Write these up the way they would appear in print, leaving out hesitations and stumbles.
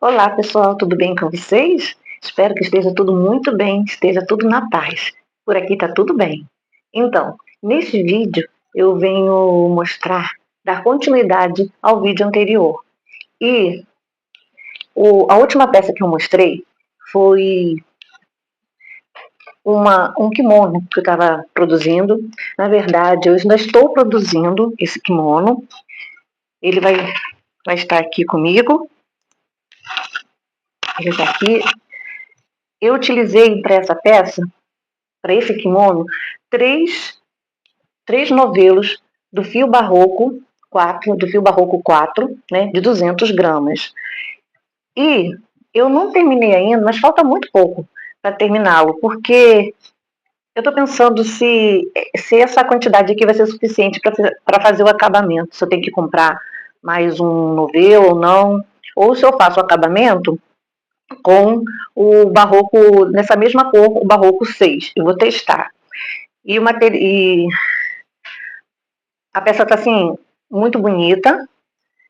Olá, pessoal, tudo bem com vocês? Espero que esteja tudo muito bem, esteja tudo na paz. Por aqui está tudo bem. Então, neste vídeo eu venho mostrar, dar continuidade ao vídeo anterior. E a última peça que eu mostrei foi um kimono que eu estava produzindo. Na verdade, eu ainda estou produzindo esse kimono. Ele vai estar aqui comigo. Ele está aqui. Eu utilizei para essa peça, para esse kimono, três novelos do fio barroco 4, né, de 200 gramas. E eu não terminei ainda, mas falta muito pouco para terminá-lo, porque eu estou pensando se essa quantidade aqui vai ser suficiente para fazer o acabamento, se eu tenho que comprar mais um novelo ou não, ou se eu faço o acabamento com o barroco, nessa mesma cor, o barroco 6. Eu vou testar. E a peça está assim, muito bonita.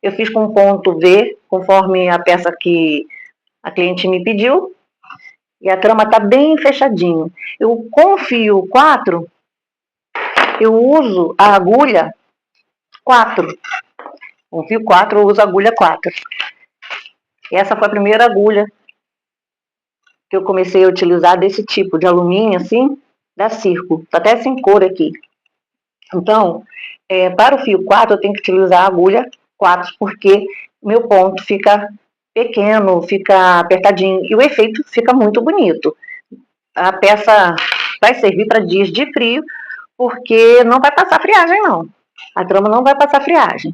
Eu fiz com ponto V, conforme a peça que a cliente me pediu. E a trama está bem fechadinho. Eu, com o fio 4, eu uso a agulha 4. Com o fio 4, eu uso a agulha 4. E essa foi a primeira agulha que eu comecei a utilizar desse tipo, de alumínio, assim, da Circo. Está até sem cor aqui. Então, para o fio 4, eu tenho que utilizar a agulha 4, porque meu ponto fica pequeno, fica apertadinho, e o efeito fica muito bonito. A peça vai servir para dias de frio, porque não vai passar friagem, não. A trama não vai passar friagem.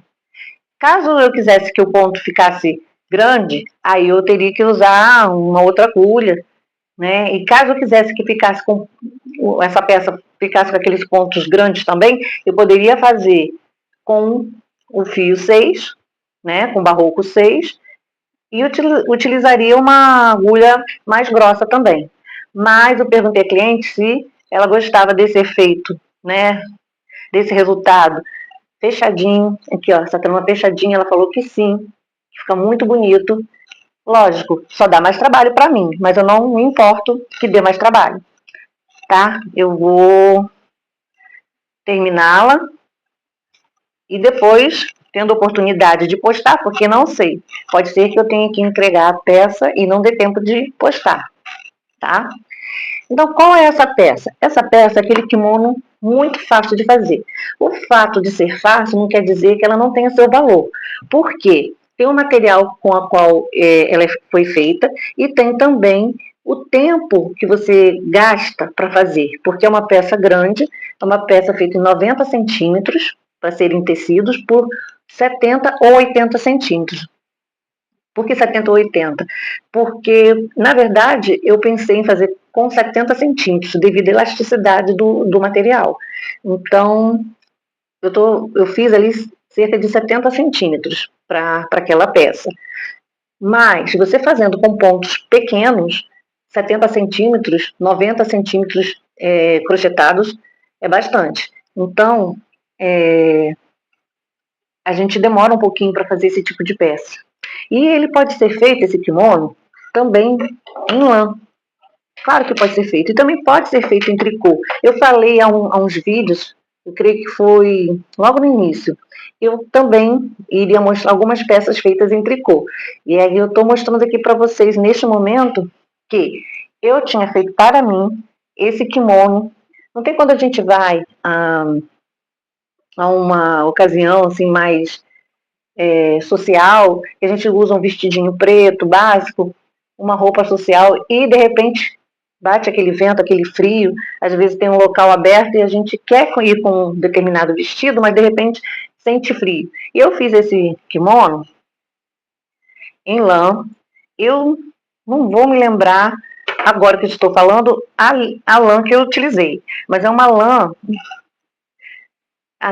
Caso eu quisesse que o ponto ficasse grande, aí eu teria que usar uma outra agulha, né? E caso eu quisesse que ficasse com essa peça ficasse com aqueles pontos grandes também, eu poderia fazer com o fio 6, né, com barroco 6, e utilizaria uma agulha mais grossa também. Mas eu perguntei à cliente se ela gostava desse efeito, né, desse resultado fechadinho. Aqui, ó, essa trama fechadinha, ela falou que sim, que fica muito bonito. Lógico, só dá mais trabalho para mim, mas eu não me importo que dê mais trabalho, tá? Eu vou terminá-la e depois, tendo oportunidade de postar, porque não sei, pode ser que eu tenha que entregar a peça e não dê tempo de postar, tá? Então, qual é essa peça? Essa peça é aquele kimono muito fácil de fazer. O fato de ser fácil não quer dizer que ela não tenha seu valor. Por quê? Tem o material com a qual ela foi feita e tem também o tempo que você gasta para fazer, porque é uma peça grande, é uma peça feita em 90 centímetros, para serem tecidos, por 70 ou 80 centímetros. Por que 70 ou 80? Porque, na verdade, eu pensei em fazer com 70 centímetros, devido à elasticidade do material. Então, eu fiz ali cerca de 70 centímetros para aquela peça. Mas, você fazendo com pontos pequenos, 70 centímetros, 90 centímetros crochetados, é bastante. Então, a gente demora um pouquinho para fazer esse tipo de peça. E ele pode ser feito, esse kimono, também em lã. Claro que pode ser feito. E também pode ser feito em tricô. Eu falei há uns vídeos, eu creio que foi logo no início, eu também iria mostrar algumas peças feitas em tricô. E aí eu estou mostrando aqui para vocês, neste momento, que eu tinha feito para mim esse kimono. Não tem quando a gente vai a uma ocasião assim mais social, que a gente usa um vestidinho preto, básico, uma roupa social, e de repente bate aquele vento, aquele frio, às vezes tem um local aberto e a gente quer ir com um determinado vestido, mas de repente sente frio. E eu fiz esse kimono em lã, eu não vou me lembrar agora que eu estou falando a lã que eu utilizei, mas é uma lã,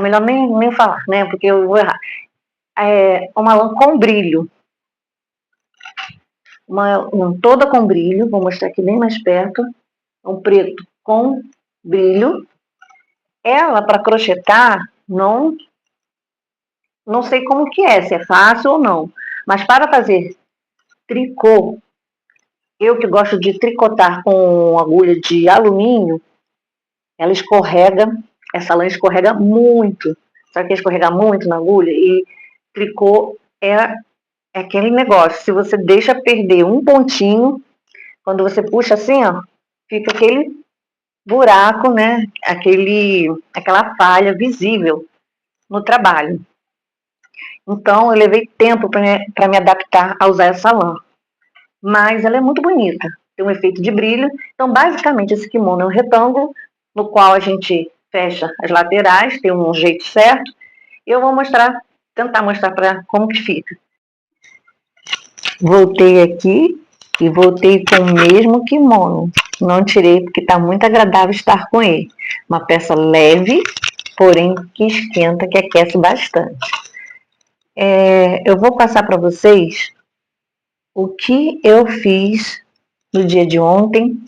melhor nem falar, né, porque eu vou errar. É uma lã com brilho, toda com brilho, vou mostrar aqui bem mais perto, um preto com brilho. Ela, para crochetar, não sei como que é, se é fácil ou não, mas para fazer tricô, eu que gosto de tricotar com agulha de alumínio, ela escorrega, essa lã escorrega muito. Sabe que escorrega muito na agulha? E tricô é aquele negócio, se você deixa perder um pontinho, quando você puxa assim, ó, fica aquele buraco, né? Aquela falha visível no trabalho. Então, eu levei tempo para me adaptar a usar essa lã. Mas ela é muito bonita, tem um efeito de brilho. Então, basicamente, esse kimono é um retângulo, no qual a gente fecha as laterais, tem um jeito certo. E eu vou tentar mostrar para como que fica. Voltei aqui e voltei com o mesmo kimono. Não tirei porque está muito agradável estar com ele. Uma peça leve, porém que esquenta, que aquece bastante. Eu vou passar para vocês o que eu fiz no dia de ontem,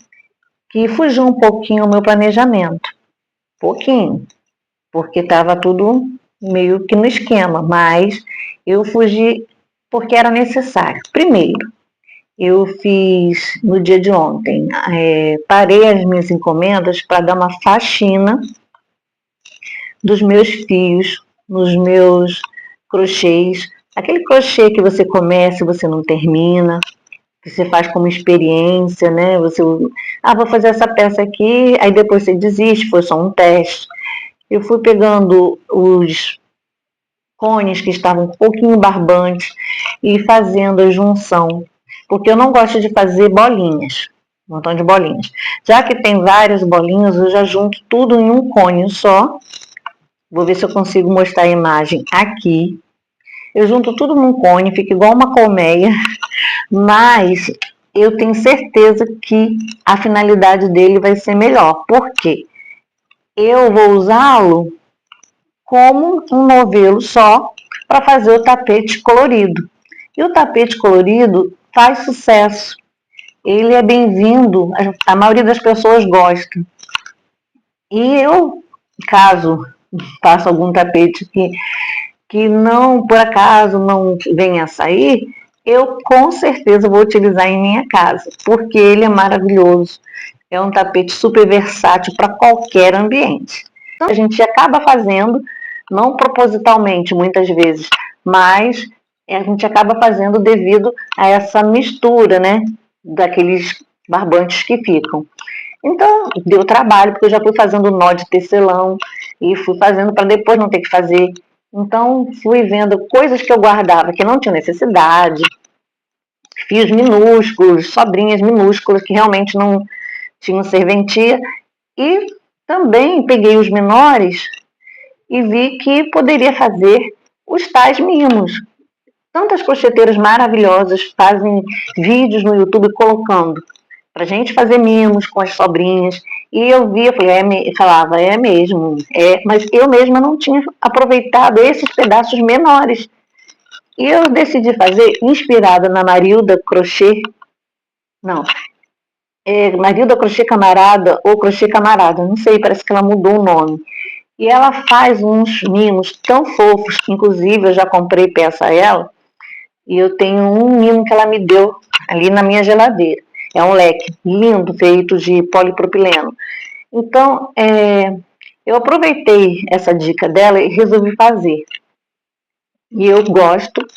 que fugiu um pouquinho ao meu planejamento. Pouquinho, porque estava tudo meio que no esquema, mas eu fugi porque era necessário. Primeiro, eu fiz no dia de ontem, parei as minhas encomendas para dar uma faxina dos meus fios, nos meus crochês, aquele crochê que você começa e você não termina, que você faz como experiência, né? Você, vou fazer essa peça aqui, aí depois você desiste, foi só um teste. Eu fui pegando os cones que estavam um pouquinho barbantes e fazendo a junção, porque eu não gosto de fazer bolinhas, um montão de bolinhas. Já que tem várias bolinhas, eu já junto tudo em um cone só. Vou ver se eu consigo mostrar a imagem aqui. Eu junto tudo num cone, fica igual uma colmeia, mas eu tenho certeza que a finalidade dele vai ser melhor. Por quê? Eu vou usá-lo como um novelo só para fazer o tapete colorido. E o tapete colorido faz sucesso. Ele é bem-vindo, a maioria das pessoas gosta. E eu, caso faça algum tapete que não, por acaso, não venha a sair, eu com certeza vou utilizar em minha casa, porque ele é maravilhoso. É um tapete super versátil para qualquer ambiente. Então, a gente acaba fazendo, não propositalmente muitas vezes, mas a gente acaba fazendo devido a essa mistura, né, daqueles barbantes que ficam. Então, deu trabalho, porque eu já fui fazendo nó de tecelão e fui fazendo para depois não ter que fazer. Então, fui vendo coisas que eu guardava que não tinha necessidade, fios minúsculos, sobrinhas minúsculas que realmente não tinham serventia, e também peguei os menores e vi que poderia fazer os tais mimos. Tantas crocheteiras maravilhosas fazem vídeos no YouTube colocando pra gente fazer mimos com as sobrinhas. E eu via, falava, é mesmo, mas eu mesma não tinha aproveitado esses pedaços menores. E eu decidi fazer, inspirada na Marilda Crochê, não, Marilda Crochê Camarada ou Crochê Camarada, não sei, parece que ela mudou o nome. E ela faz uns mimos tão fofos, que inclusive eu já comprei peça a ela, e eu tenho um mimo que ela me deu ali na minha geladeira. É um leque lindo, feito de polipropileno. Então, eu aproveitei essa dica dela e resolvi fazer. E eu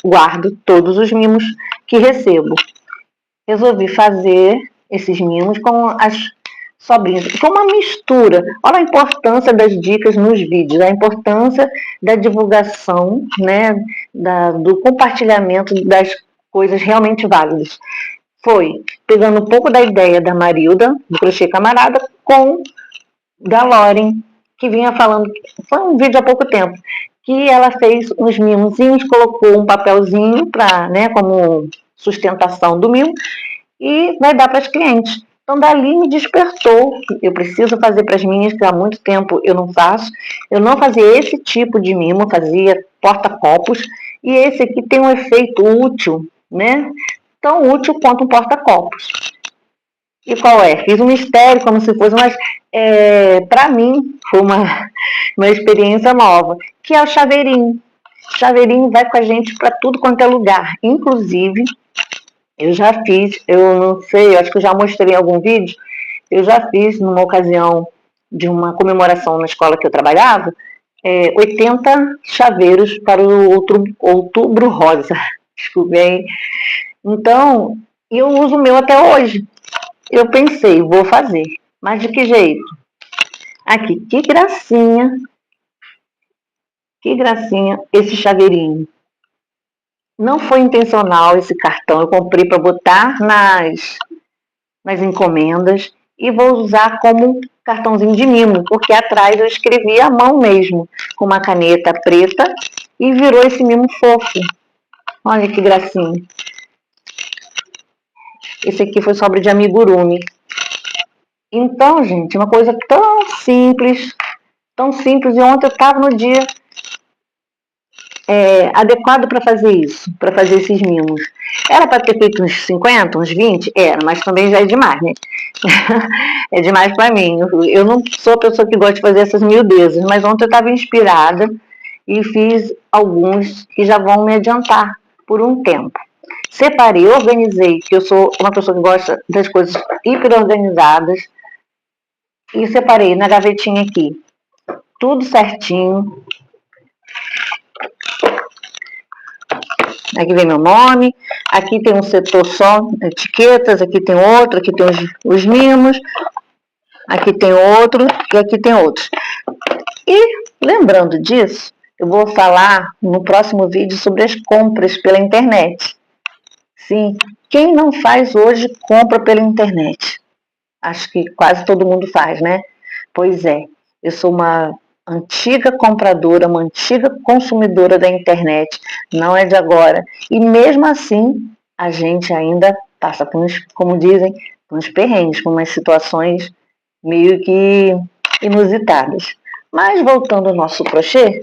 guardo todos os mimos que recebo. Resolvi fazer esses mimos com as sobrinhas. Foi uma mistura. Olha a importância das dicas nos vídeos, a importância da divulgação, né, do compartilhamento das coisas realmente válidas. Foi pegando um pouco da ideia da Marilda, do Crochê Camarada, com da Lauren, que vinha falando, foi um vídeo há pouco tempo, que ela fez uns mimozinhos, colocou um papelzinho para, né, como sustentação do mimo, e vai dar para as clientes. Então, dali me despertou. Eu preciso fazer para as minhas, que há muito tempo eu não faço. Eu não fazia esse tipo de mimo, fazia porta-copos. E esse aqui tem um efeito útil, né? Tão útil quanto um porta-copos. E qual é? Fiz um mistério, como se fosse, mas para mim foi uma experiência nova, que é o chaveirinho. O chaveirinho vai com a gente para tudo quanto é lugar. Inclusive, Eu já fiz, eu não sei, eu acho que eu já mostrei em algum vídeo, eu já fiz numa ocasião de uma comemoração na escola que eu trabalhava, 80 chaveiros para o outubro rosa. Desculpe aí. Então, eu uso o meu até hoje. Eu pensei, vou fazer. Mas de que jeito? Aqui, que gracinha esse chaveirinho. Não foi intencional esse cartão, eu comprei para botar nas encomendas e vou usar como cartãozinho de mimo, porque atrás eu escrevi à mão mesmo, com uma caneta preta, e virou esse mimo fofo. Olha que gracinha. Esse aqui foi sobre de amigurumi. Então, gente, uma coisa tão simples, e ontem eu estava no dia adequado para fazer isso, para fazer esses mimos. Era para ter feito uns 50, uns 20? Era, mas também já é demais, né? É demais para mim. Eu não sou a pessoa que gosta de fazer essas miudezas, mas ontem eu estava inspirada e fiz alguns que já vão me adiantar por um tempo. Separei, organizei, que eu sou uma pessoa que gosta das coisas hiper organizadas, e separei na gavetinha aqui, tudo certinho. Aqui vem meu nome, aqui tem um setor só, etiquetas, aqui tem outro, aqui tem os mimos, aqui tem outro e aqui tem outros. E lembrando disso, eu vou falar no próximo vídeo sobre as compras pela internet. Sim, quem não faz hoje compra pela internet? Acho que quase todo mundo faz, né? Pois é, eu sou uma antiga compradora, uma antiga consumidora da internet, não é de agora. E mesmo assim, a gente ainda passa por uns, como dizem, por uns perrengues, por umas situações meio que inusitadas. Mas voltando ao nosso crochê,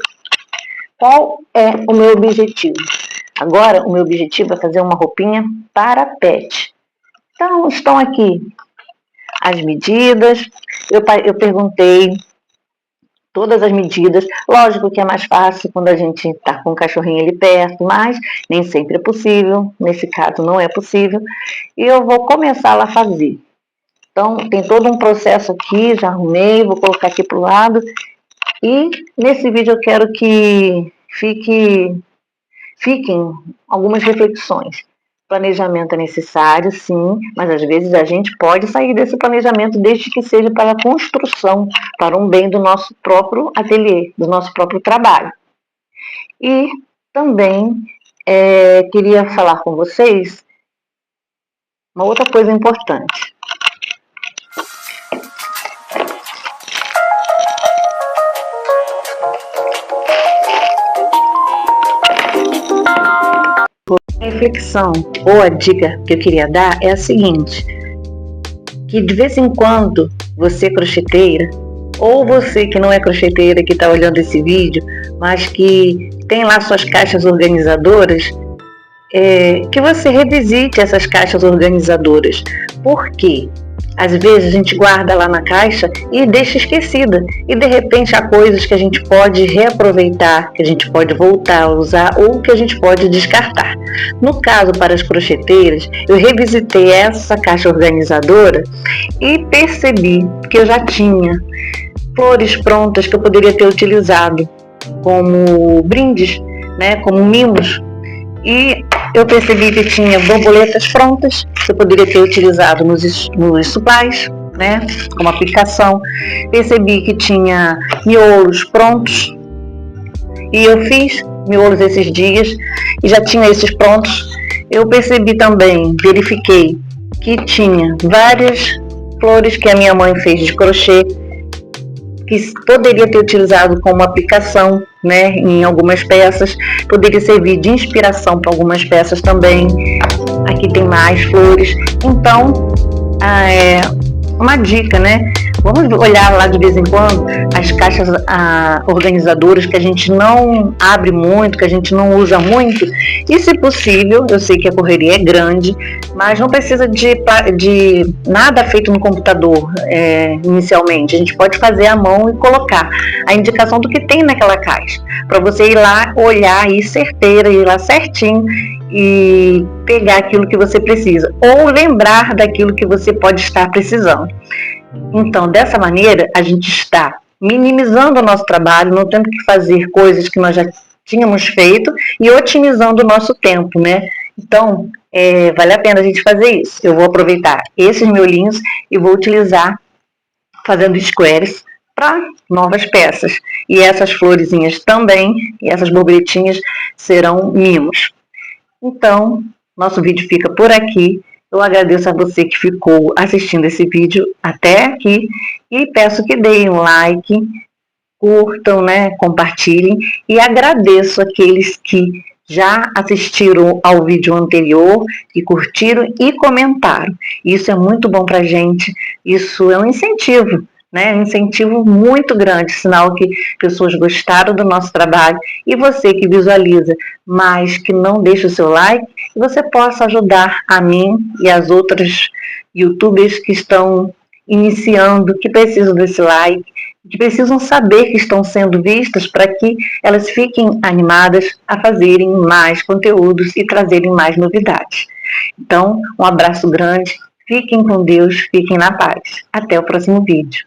qual é o meu objetivo? Agora, o meu objetivo é fazer uma roupinha para pet. Então, estão aqui as medidas, eu perguntei todas as medidas. Lógico que é mais fácil quando a gente está com o cachorrinho ali perto, mas nem sempre é possível. Nesse caso, não é possível. E eu vou começar lá a fazer. Então, tem todo um processo aqui, já arrumei, vou colocar aqui para o lado. E nesse vídeo eu quero que fiquem algumas reflexões. Planejamento é necessário, sim, mas às vezes a gente pode sair desse planejamento desde que seja para a construção, para um bem do nosso próprio ateliê, do nosso próprio trabalho. E também queria falar com vocês uma outra coisa importante. A reflexão ou a dica que eu queria dar é a seguinte: que de vez em quando você crocheteira, ou você que não é crocheteira, que está olhando esse vídeo, mas que tem lá suas caixas organizadoras, que você revisite essas caixas organizadoras. Por quê? Às vezes a gente guarda lá na caixa e deixa esquecida. E de repente há coisas que a gente pode reaproveitar, que a gente pode voltar a usar ou que a gente pode descartar. No caso, para as crocheteiras, eu revisitei essa caixa organizadora e percebi que eu já tinha flores prontas que eu poderia ter utilizado como brindes, né, como mimos. E eu percebi que tinha borboletas prontas, que eu poderia ter utilizado nos supplies, né, como aplicação. Percebi que tinha miolos prontos, e eu fiz miolos esses dias, e já tinha esses prontos. Eu percebi também, verifiquei, que tinha várias flores que a minha mãe fez de crochê, que poderia ter utilizado como aplicação, né, em algumas peças, poderia servir de inspiração para algumas peças também. Aqui tem mais flores. Então, uma dica, né? Vamos olhar lá de vez em quando as caixas organizadoras que a gente não abre muito, que a gente não usa muito. E, se possível, eu sei que a correria é grande, mas não precisa de nada feito no computador inicialmente. A gente pode fazer à mão e colocar a indicação do que tem naquela caixa, para você ir lá, olhar, ir certeira, ir lá certinho e pegar aquilo que você precisa, ou lembrar daquilo que você pode estar precisando. Então, dessa maneira, a gente está minimizando o nosso trabalho, não tendo que fazer coisas que nós já tínhamos feito e otimizando o nosso tempo, né? Então, vale a pena a gente fazer isso. Eu vou aproveitar esses miolinhos e vou utilizar fazendo squares para novas peças. E essas florezinhas também, e essas borboletinhas serão mimos. Então, nosso vídeo fica por aqui. Eu agradeço a você que ficou assistindo esse vídeo até aqui e peço que deem um like, curtam, né, compartilhem, e agradeço aqueles que já assistiram ao vídeo anterior e curtiram e comentaram. Isso é muito bom para a gente, isso é um incentivo, né? Um incentivo muito grande, sinal que pessoas gostaram do nosso trabalho. E você que visualiza, mas que não deixa o seu like, que você possa ajudar a mim e as outras youtubers que estão iniciando, que precisam desse like, que precisam saber que estão sendo vistas, para que elas fiquem animadas a fazerem mais conteúdos e trazerem mais novidades. Então, um abraço grande, fiquem com Deus, fiquem na paz. Até o próximo vídeo.